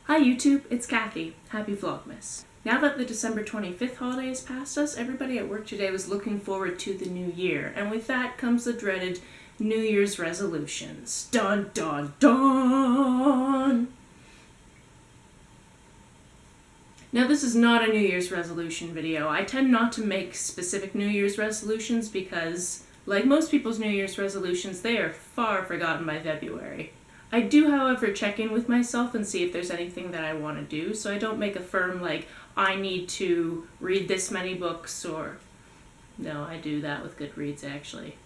Hi YouTube, it's Kathy. Happy Vlogmas. Now that the December 25th holiday has passed us, everybody at work today was looking forward to the new year, and with that comes the dreaded New Year's resolutions. Dun dun dun! Now this is not a New Year's resolution video. I tend not to make specific New Year's resolutions because, like most people's New Year's resolutions, they are far forgotten by February. I do, however, check in with myself and see if there's anything that I want to do, so I don't make a firm, like, I need to read this many books, or... No, I do that with Goodreads, actually.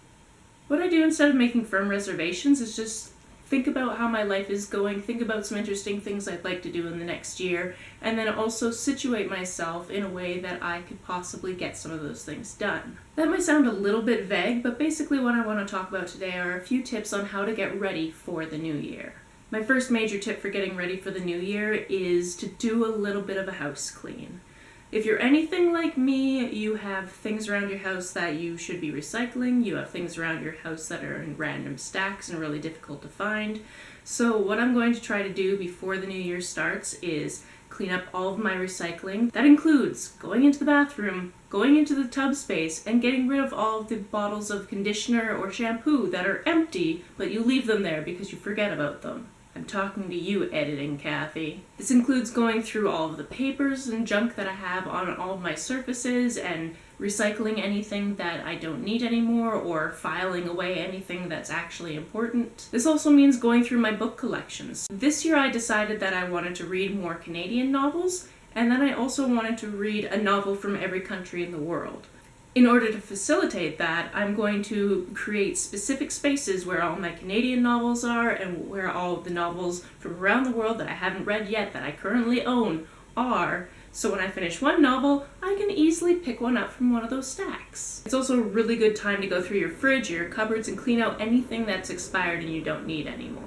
What I do instead of making firm reservations is just think about how my life is going, think about some interesting things I'd like to do in the next year, and then also situate myself in a way that I could possibly get some of those things done. That might sound a little bit vague, but basically what I want to talk about today are a few tips on how to get ready for the new year. My first major tip for getting ready for the new year is to do a little bit of a house clean. If you're anything like me, you have things around your house that you should be recycling, you have things around your house that are in random stacks and really difficult to find. So what I'm going to try to do before the new year starts is clean up all of my recycling. That includes going into the bathroom, going into the tub space, and getting rid of all of the bottles of conditioner or shampoo that are empty, but you leave them there because you forget about them. I'm talking to you, editing Kathy. This includes going through all of the papers and junk that I have on all of my surfaces and recycling anything that I don't need anymore or filing away anything that's actually important. This also means going through my book collections. This year I decided that I wanted to read more Canadian novels, and then I also wanted to read a novel from every country in the world. In order to facilitate that, I'm going to create specific spaces where all my Canadian novels are and where all of the novels from around the world that I haven't read yet that I currently own are, so when I finish one novel, I can easily pick one up from one of those stacks. It's also a really good time to go through your fridge or your cupboards and clean out anything that's expired and you don't need anymore.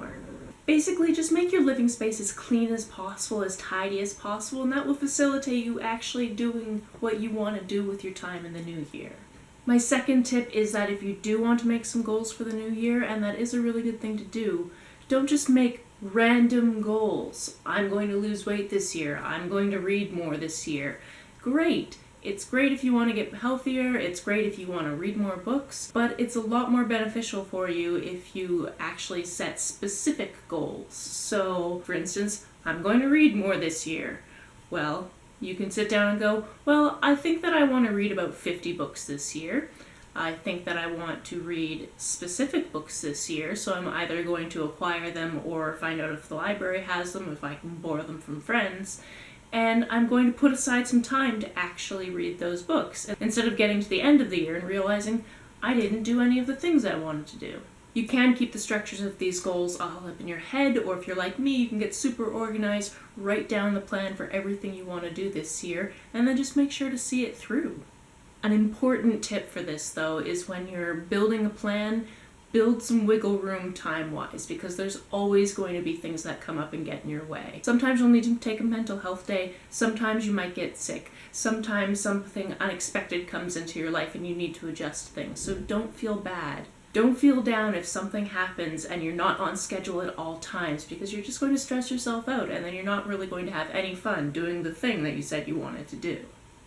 Basically, just make your living space as clean as possible, as tidy as possible, and that will facilitate you actually doing what you want to do with your time in the new year. My second tip is that if you do want to make some goals for the new year, and that is a really good thing to do, don't just make random goals. I'm going to lose weight this year. I'm going to read more this year. Great. It's great if you want to get healthier, it's great if you want to read more books, but it's a lot more beneficial for you if you actually set specific goals. So, for instance, I'm going to read more this year. Well, you can sit down and go, well, I think that I want to read about 50 books this year. I think that I want to read specific books this year, so I'm either going to acquire them or find out if the library has them, if I can borrow them from friends. And I'm going to put aside some time to actually read those books, instead of getting to the end of the year and realizing I didn't do any of the things I wanted to do. You can keep the structures of these goals all up in your head, or if you're like me, you can get super organized, write down the plan for everything you want to do this year, and then just make sure to see it through. An important tip for this, though, is when you're building a plan, build some wiggle room time-wise, because there's always going to be things that come up and get in your way. Sometimes you'll need to take a mental health day, sometimes you might get sick, sometimes something unexpected comes into your life and you need to adjust things, so don't feel bad. Don't feel down if something happens and you're not on schedule at all times, because you're just going to stress yourself out and then you're not really going to have any fun doing the thing that you said you wanted to do.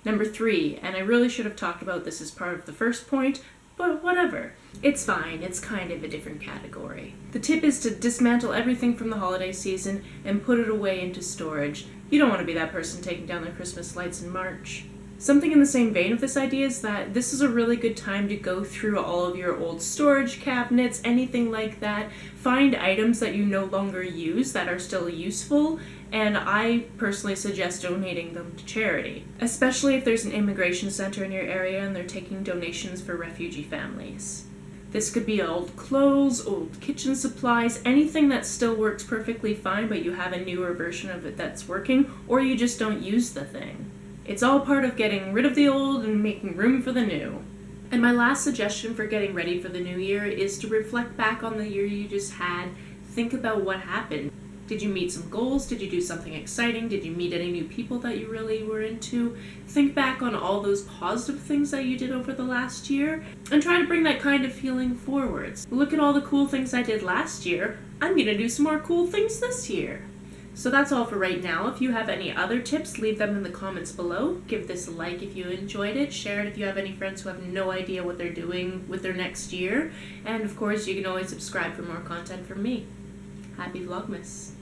Number 3, and I really should have talked about this as part of the first point, but whatever. It's fine, it's kind of a different category. The tip is to dismantle everything from the holiday season and put it away into storage. You don't want to be that person taking down the Christmas lights in March. Something in the same vein of this idea is that this is a really good time to go through all of your old storage cabinets, anything like that. Find items that you no longer use that are still useful, and I personally suggest donating them to charity, especially if there's an immigration center in your area and they're taking donations for refugee families. This could be old clothes, old kitchen supplies, anything that still works perfectly fine but you have a newer version of it that's working, or you just don't use the thing. It's all part of getting rid of the old and making room for the new. And my last suggestion for getting ready for the new year is to reflect back on the year you just had. Think about what happened. Did you meet some goals? Did you do something exciting? Did you meet any new people that you really were into? Think back on all those positive things that you did over the last year and try to bring that kind of feeling forwards. Look at all the cool things I did last year. I'm gonna do some more cool things this year. So that's all for right now. If you have any other tips, leave them in the comments below. Give this a like if you enjoyed it. Share it if you have any friends who have no idea what they're doing with their next year. And of course, you can always subscribe for more content from me. Happy Vlogmas!